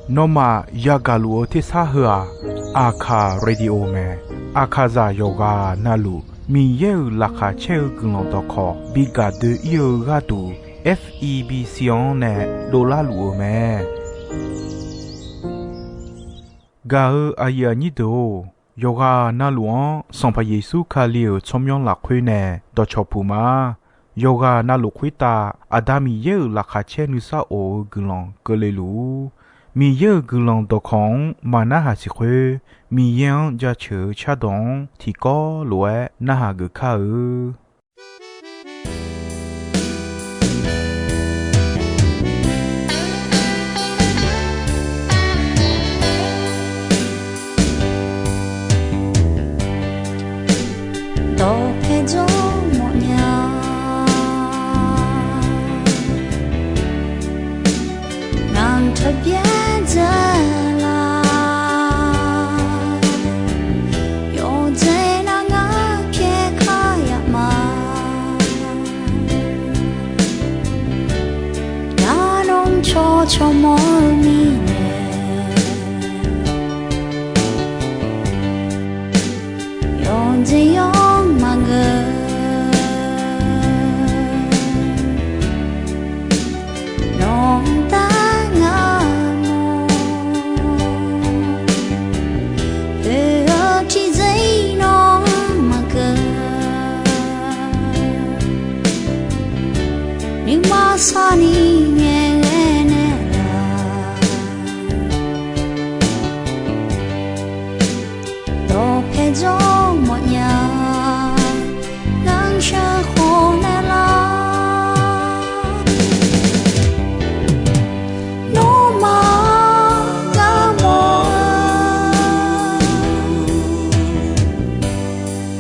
Nó mà yagaluo thì sa hua akha radio me akhaza yoga nalu mi yeu lakha cheu gulong to kho biga de yoga tu FEB sion ne dola luo me ga aya ni do yoga naluon son pa yesu khalio chomyon la khwe ne do chopu ma yoga nalu khwita adami yeu lakha che nu sa o gulong kelelu mi yeu gulong do khong mana ha si khwe mi yang ja che cha dong thi ko loe na ha gu kha cho môi mi nè yon gì yon mà ngờ non ta ngờ mò từ ở chỉ giấy non mà ngờ nhưng mà sao ni nghe cho mọi nhà đang chờ khổ nè la nó mà ngã mò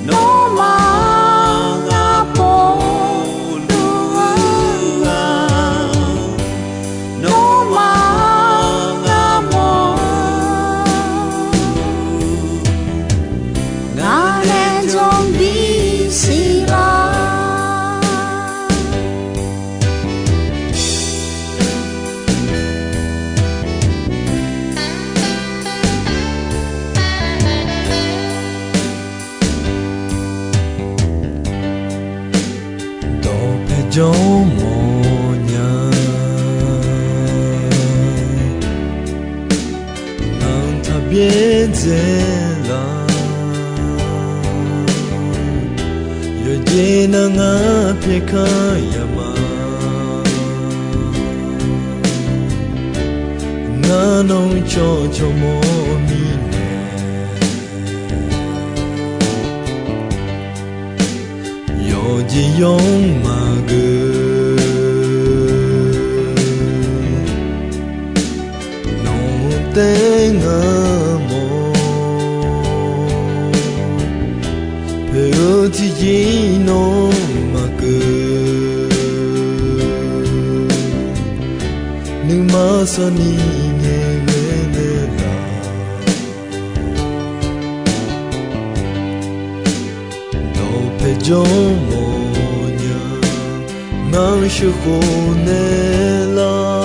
nó mà ngã bồ đua nó mà ngã mò cho mồ nhà nàng ta biết dễ là yo je na nga phe kha yama na nong cho mo mi ne yo ji yong ma tên mồ phê chỉ gì nó mà cứ nhưng mà sao ni nghe nghe là đâu phê cho mồ nhà nang shu khô nè la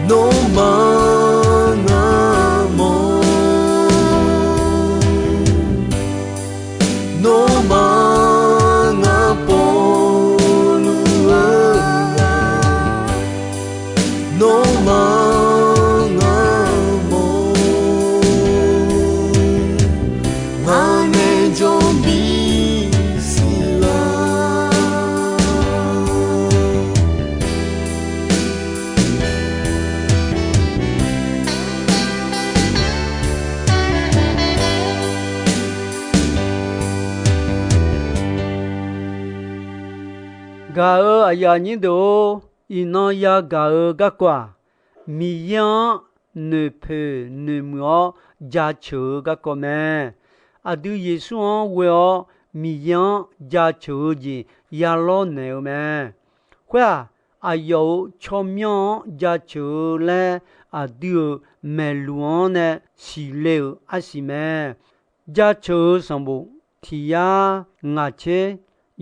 no manga mo no manga polua no manga mo mane jombi sila ga aya ni do ino ya ga ga kwa mi ya ne pe ne mo ja chu ga ko me adu yesu we mi ya ja chu ji ya lo ne me kwa ayo chomyo ja chu le adu me luon ne si le asime ja chu sambu thi ya nga che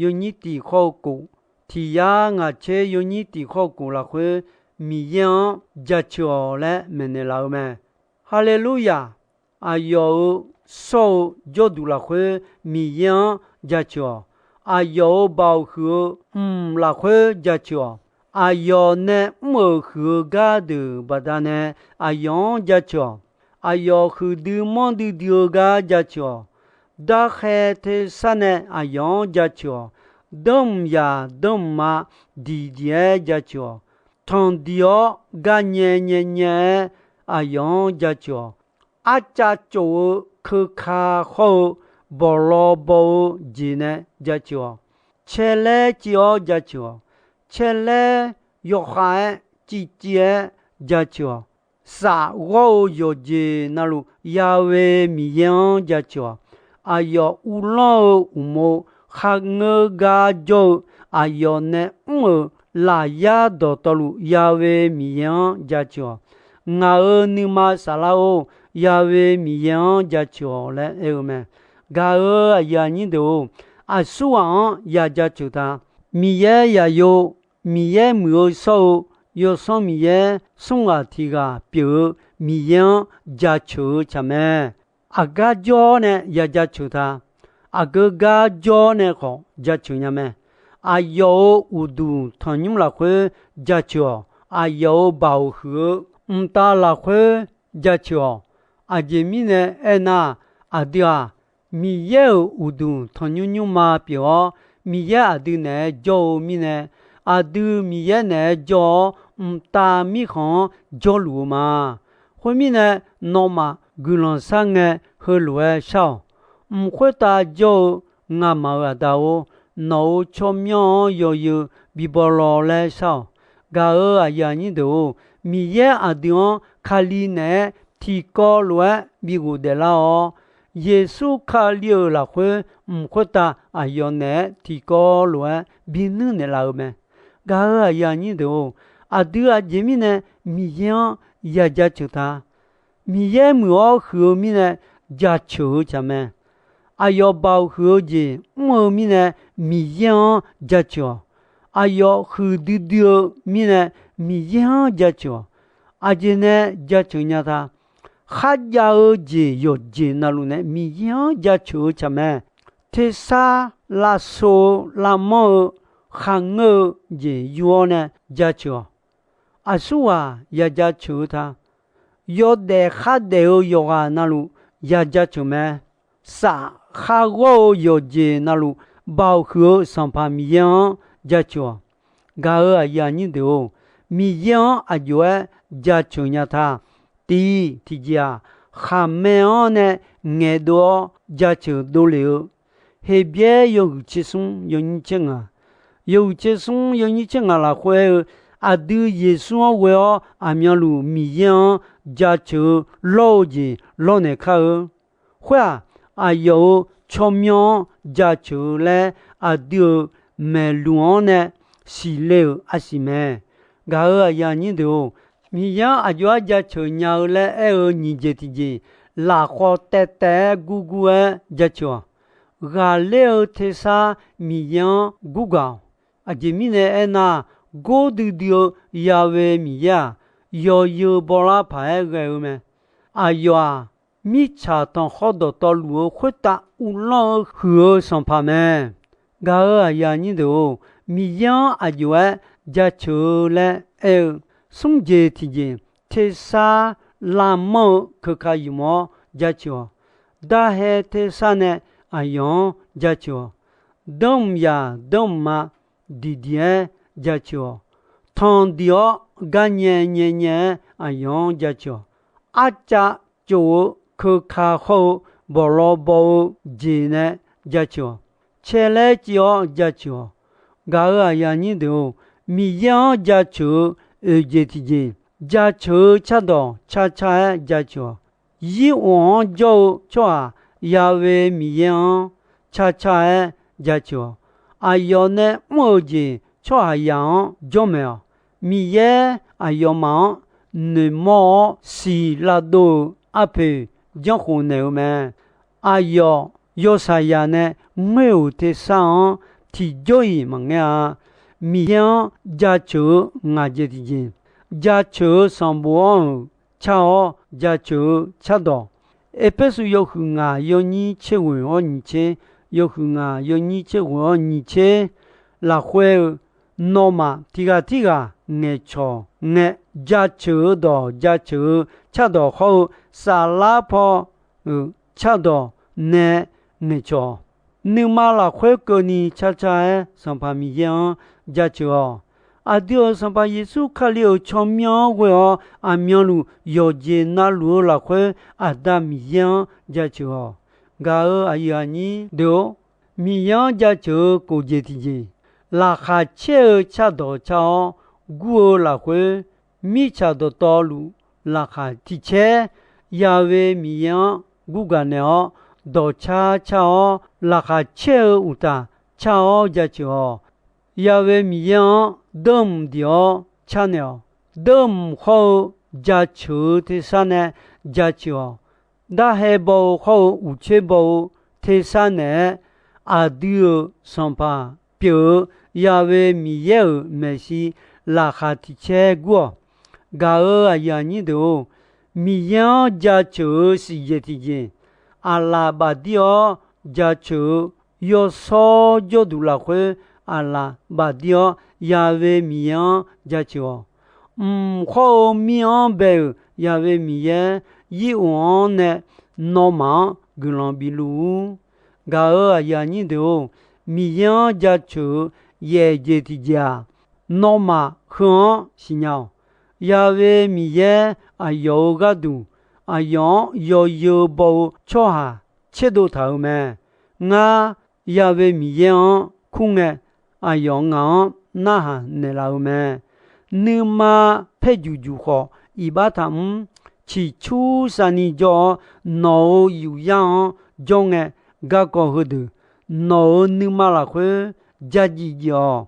yo ni ti kho ku 提呀我切有你地靠古了会米样加桥嘞门的老们，哈利路亚！啊有手就读了会米样加桥，啊有保护了会加桥，啊有呢没合格的不但呢啊样加桥，啊有和的忙的丢个加桥，大海的山呢啊样加桥。đông ya đông ma đi địa gia cho thằng dio ga nhẹ nhẹ nhẹ ayong gia cho a cha cho khơ kha ho bo lo bo ji ne gia cho chele chio gia cho chele yo khai chi chia gia cho sa wo yo ji na lu ya we mi yang gia cho ayo u lo u mo khá ngơ gà dô à yô nè là ya đô tô lù ya về mi yang gia chua ngà ơ nì mà sá la ô ya về mi yang gia chua lè eo mè gà ơ à ya nì đô à su ang ya gia chua ta mi ye ya yo mi ye mùa sâu yo song mi ye song à thì gà biểu mi yang gia chua chà mè à gà dô nè ya gia chua ta aga jo ne ko ja chunya me ayo udu thanyum la khwe ja chuo ayo bau hu ta la khwe ja chuo ajemi ne ena adia mi ye udu thanyum ma pyo mi ye adu ne jo mi ne adu mi ye ne jo ta mi khon jo lu ma khwe mi ne no ma gulon sang he lue shao会打就俺毛啊到脑出面有比波罗来少，噶啊呀你都米也啊地卡里呢提高了比古的啦哦，耶稣卡里了会会打啊要呢提高了比你的啦么？噶啊呀你都啊对啊前面呢米样也加求他，米也没有后面呢加求咱们。ayo bao hứa gì mơ mi nè mi yang gia cho ayo hư đi đưa mi nè mi yang gia cho aje nè gia cho nhà ta khát gia ơ gì yo gì na lu nè mi yang gia cho cha mẹ thế sa la so la mơ khang ngơ gì yo nè gia cho asua ya gia cho ta yo de khát de yo ga na lu ya gia cho mẹ sa khá gỗ yo gì na lu bao khứa sang pa mi yang gia cho ga ơ ya ni do mi yang a yo gia cho nya tha ti gia khá me ne nghe do gia cho do liu he bie yo chi sung yo ni cheng a yo chi sung yo ni cheng a la khwe a du yesu we a mi lu mi yang gia cho lo ji lo ne kha khwe à yo chomyon gia chu le à dieu me luone si le asime ga a ya ni do mi ya a yo gia chu nya le e ni je ti je la kho te te gu gu e gia chu ga le te sa mi ya gu ga a je mi ne e na go du dio ya we mi ya yo bo la pa e ge me a yo a mi cha tong ho do to lu khwe ta u lo hue son pa me ga a ya ni do mi ya a yo ja chu le e sung je ti je te sa la mo ke ka yu mo ja chu da he te sa ne a yon ja chu dom ya dom ma di die ja chu thon dio ga nye nye nye a yon ja chu a cha chu khơ kha ho bo lo bo ji ne gia cho che le chio gia cho ga a ya ni do mi ya gia cho e je ti ji gia cho cha do cha cha gia cho yi won jo cho a ya we mi ya cha cha gia cho a yo ne mo ji cho a ya jo me mi ye a yo ma ne mo si la do a pe giang hồ nèo mà ayo yo sa ya ne ngeu te sa thì joy mà nghe 米样家球俺这的人，家球上不恰哦家球恰到，一般是要和俺要你吃完哦你吃，要和俺要你吃完哦你吃，拉回诺嘛提个爱错爱家球到家球恰到后沙拉泡恰到爱错。nếu mà là khỏe cơ ni cha cha sang pa mi yang ja cho adio sang pa Yesu khalio chomyo we a myo lu yo je na lu la khỏe adam yang ja cho ga a ya ni do mi yang ja cho ko je ti je la kha che cha do cha gu la khỏe mi cha do to lu la kha ti che ya we mi yang gu ga ne o do cha cha la kha che uta cha ja cho ya we mi yang dom dio cha ne dom ho ja chu te sa ne ja cho da he bo ho u che bo te sa ne a dio son pa pyo ya we mi ye me si la kha ti che go ga a ya ni do mi yang ja chu si ye ti je ala ba dio ja chu yo so jo du la khwe ala ba dio ya ve mi yan ja chu kho mi an be ya ve mi ye yi on ne no ma gulan bilu ga a ya ni de mi yan ja chu ye je ti ja no ma khan si nhau ya ve mi ye a yo ga du a yon yo bo cho ha che do thao me nga ya ve mi yan khung e a yon nga na ha ne la me ni ma phe ju ju kho i ba tham chi chu sa ni jo no yu yang jong e ga ko hu du no ni ma la khwe ja ji jo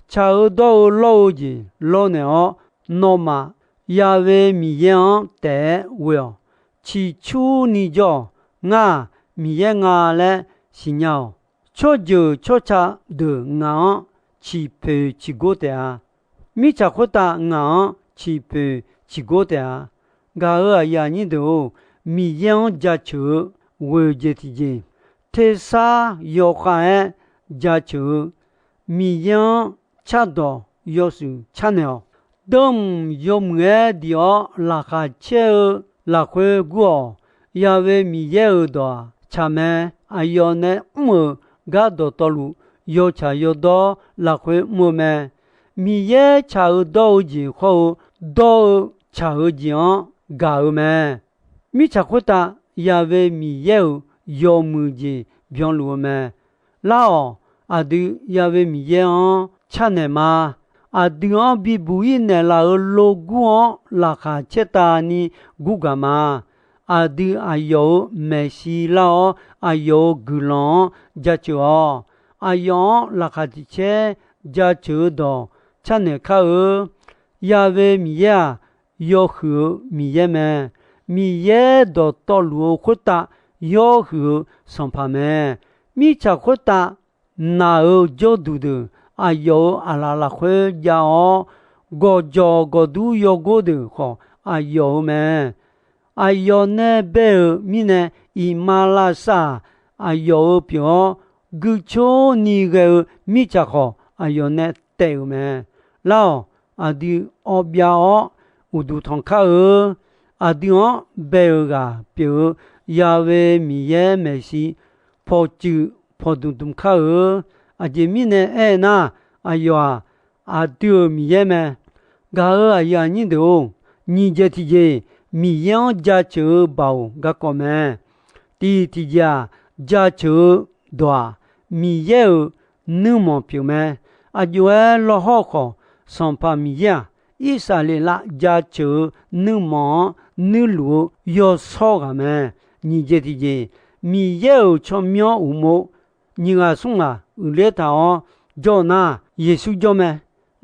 cha do lo ji lo ne o no ma ya ve mi yan te we chỉ chú ni cho nga mi ye nga le xin nhau cho giờ cho cha de nga chỉ pe chỉ go te a mi cha kho ta nga chỉ pe chỉ go te a ga a ya ni do mi yang ja chu we je ti je te sa yo kha e ja chu mi yang cha do yo su cha ne dom yo mwe dio la kha che la khwe guo ya ve mi ye do cha me ayo ne mo ga do to lu yo cha yo do la khwe mo me mi ye cha do ji ho do cha ji ga me mi cha khwe ta ya ve mi ye yo mu ji byon lu me la o a du ya ve mi ye cha ne ma a du bi bu yi ne la lo gu la kha che ta ni gu ga ma a du a yo me si la a yo gu lon ja chu a yo la kha ti che ja chu do cha ne kha ya ve mi ya yo hu mi ye me mi ye do to lu khu ta yo hu son pa me mi cha khu ta na jo du de ayo ala la khwe ja o go jo go du yo go de kho ayo me ayo ne be mi ne i ma la sa ayo pyo gu cho ni ge mi cha kho ayo ne te me lao adi o bia o u du thong kha adi o be ga pyo ya ve mi ye me si pho chu pho du dum kha a je mi ne e na a yo a du mi ye me ga a ya ni do ni je ti je mi yang ja chu bao ga ko me ti ti ja chu do mi ye nu mo pyo me a jo e lo ho ko son pa mi ya i sa le la ja chu nu mo nu lu yo so ga me ni je ti je mi ye cho myo u mo ni ga sung a u le ta o jo na yesu jo me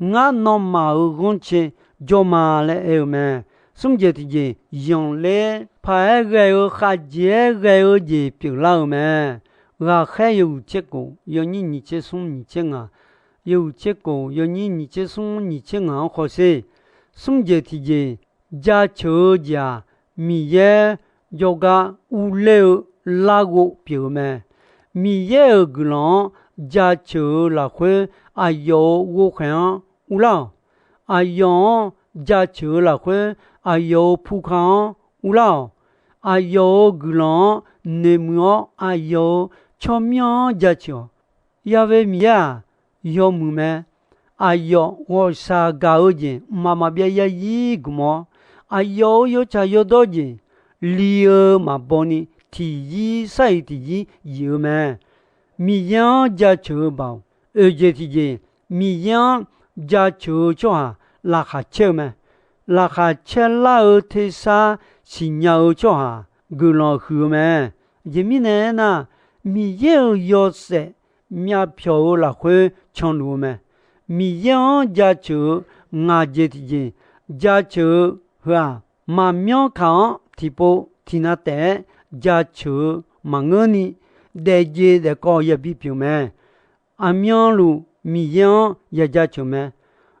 nga no ma u gon che jo ma le e me sung je ti je yong le pa ge o kha je ge o je pi la me ga khe yu che ko yo ni che sung ni che nga 有结果有你接送你接昂好些，送节体节家求家米耶有个无聊拉个表妹，米耶个人家求拉会啊有我看无老，啊有家求拉会啊有铺康无老，啊有个人内幕啊有巧妙家求，因为米呀。有木咩？哎呦，我啥搞的？妈妈别也一个么？哎呦，有茶有多的？里尔嘛帮你提议晒提议有咩？米样家球包，而且提议米样家球就哈拉下车咩？拉下车拉尔提啥新鸟就哈个老虎咩？也米呢那米样要塞。苗票拉回长路咩？米样家球俺这的人家球是吧？马苗康提波提那带家球马我呢？带接的高也比表咩？阿苗路米样也家球咩？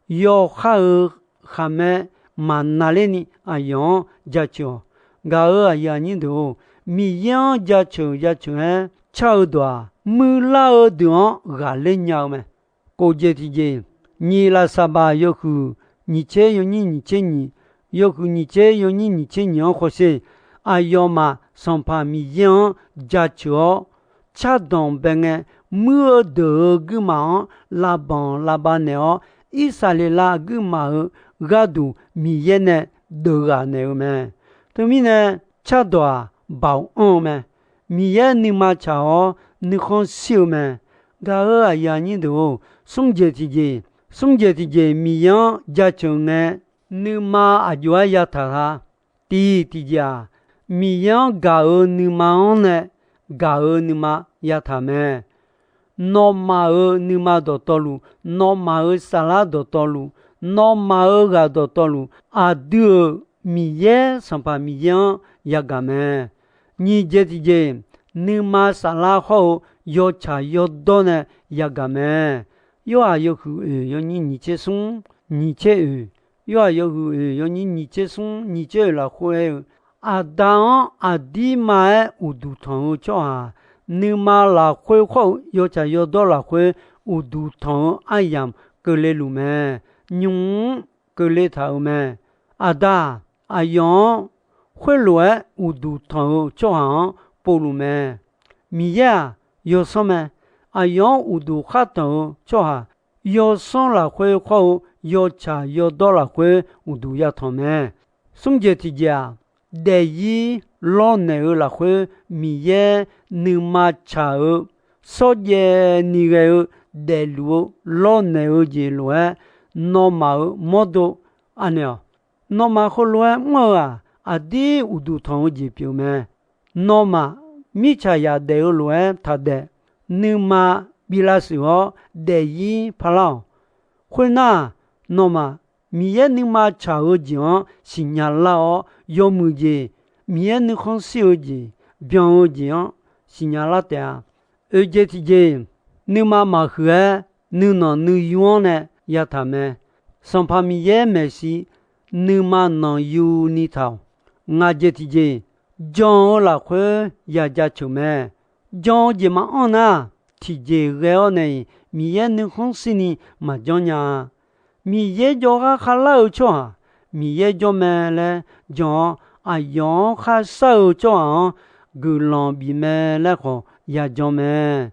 要哈咩？马哪里呢？阿样家球，我呀你都米样家球哎，超多。mưa lao đường gà lên nhau mà cô dễ thì dễ nhị là sa ba yêu khu nhị chế yêu nhị chế nhị yêu khu nhị chế yêu nhị chế nhị khó sẽ ai mà xong pa mi yang giá chữa cha đồng bên nghe mưa đỡ cứ mà la ban nèo ít sa lê la cứ mà gà đủ mi yên nè đỡ gà nèo mà tôi mi nè cha đòa bảo ơn mà mi yên ni mà chào你看笑咩？我啊呀，你都送节体节米样家穷呢？你妈啊就呀他哈，第家米样我你妈呢？我你妈呀他咩？那妈你妈到道路，那妈沙拉到道路，那妈个到道路，啊对米样上把米样呀个咩？你节体节。你妈沙拉后要茶要多呢，也个咩？有啊有户要你接送，你接有啊有户要你接送，你接了会啊当啊弟妈有度汤叫啊，你妈啦会后要茶要多了会有度汤哎呀个来路咩？用个来头咩？啊哒啊样会来有度汤叫啊。波鲁咩？米呀，有什么？啊，样有度哈头，就哈，有上了会后，有茶有到了会，有度呀汤咩？送节提家，第一老奶儿了会，米呀，你妈茶儿，少爷你个带路，老奶儿节路啊，老妈儿莫多，安了，老妈好路啊，我啊，啊啲有度汤节表咩？那么，米茶呀得有乱他的，你嘛比那时候得一怕了，会那那么米也你嘛茶而讲，新年了有么子，米也你看小子，别而讲新年了的，而且提前你嘛喝，你那你用呢也他们，上怕米也没事，你嘛能有你头，我这提前。John là khơi ya cha chú mẹ John gì mà on à thì gì gheo này mi ye nữ không xin mà John nhà mi ye cho ha khá lâu cho mi ye cho mẹ là John à John khá sâu cho gửi lòng bị mẹ là khó ya cho mẹ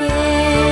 耶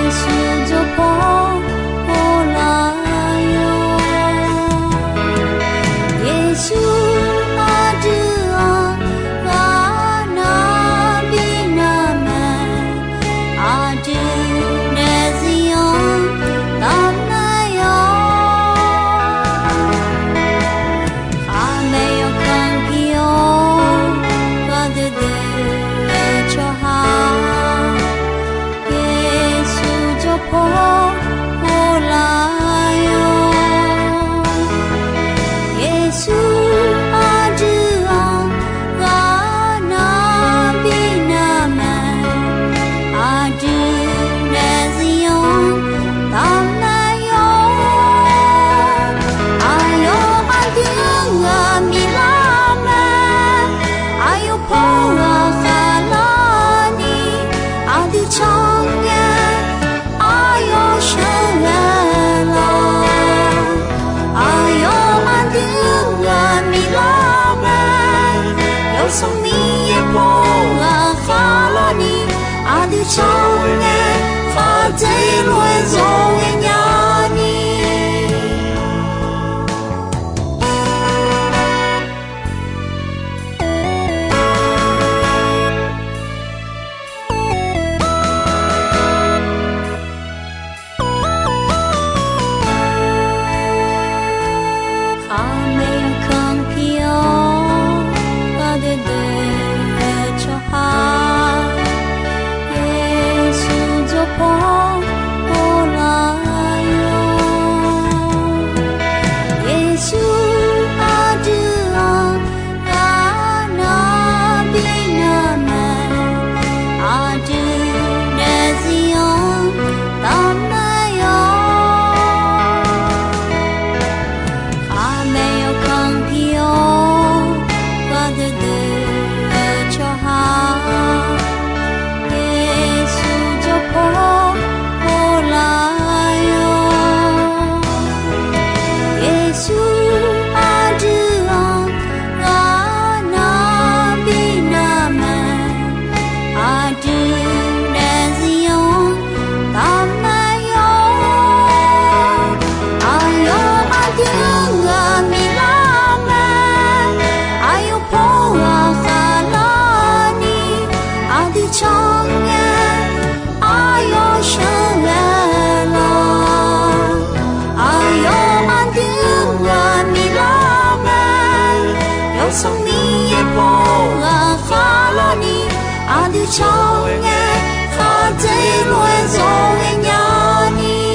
trong nghe khá dễ luôn rồi nhà đi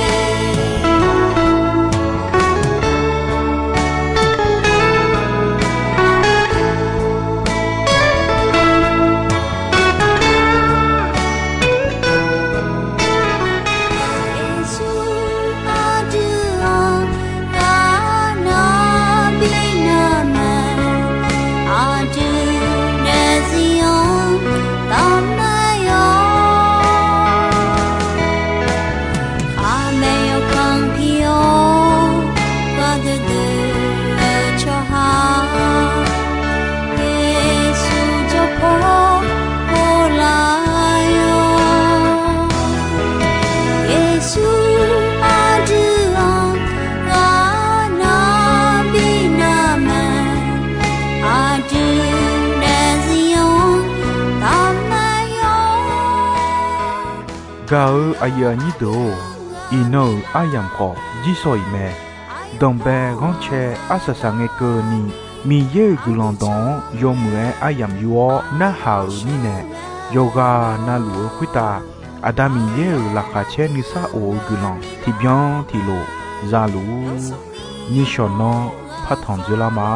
gao aya ni do ino ayam ko jisoi me dombe gonche asasa nge ko ni mi ye gulon don yomue ayam yo na hau ni ne yoga na lu kwita adami ye la kha che ni sa o gulon ti bien ti lo za lu ni shono phathon jula ma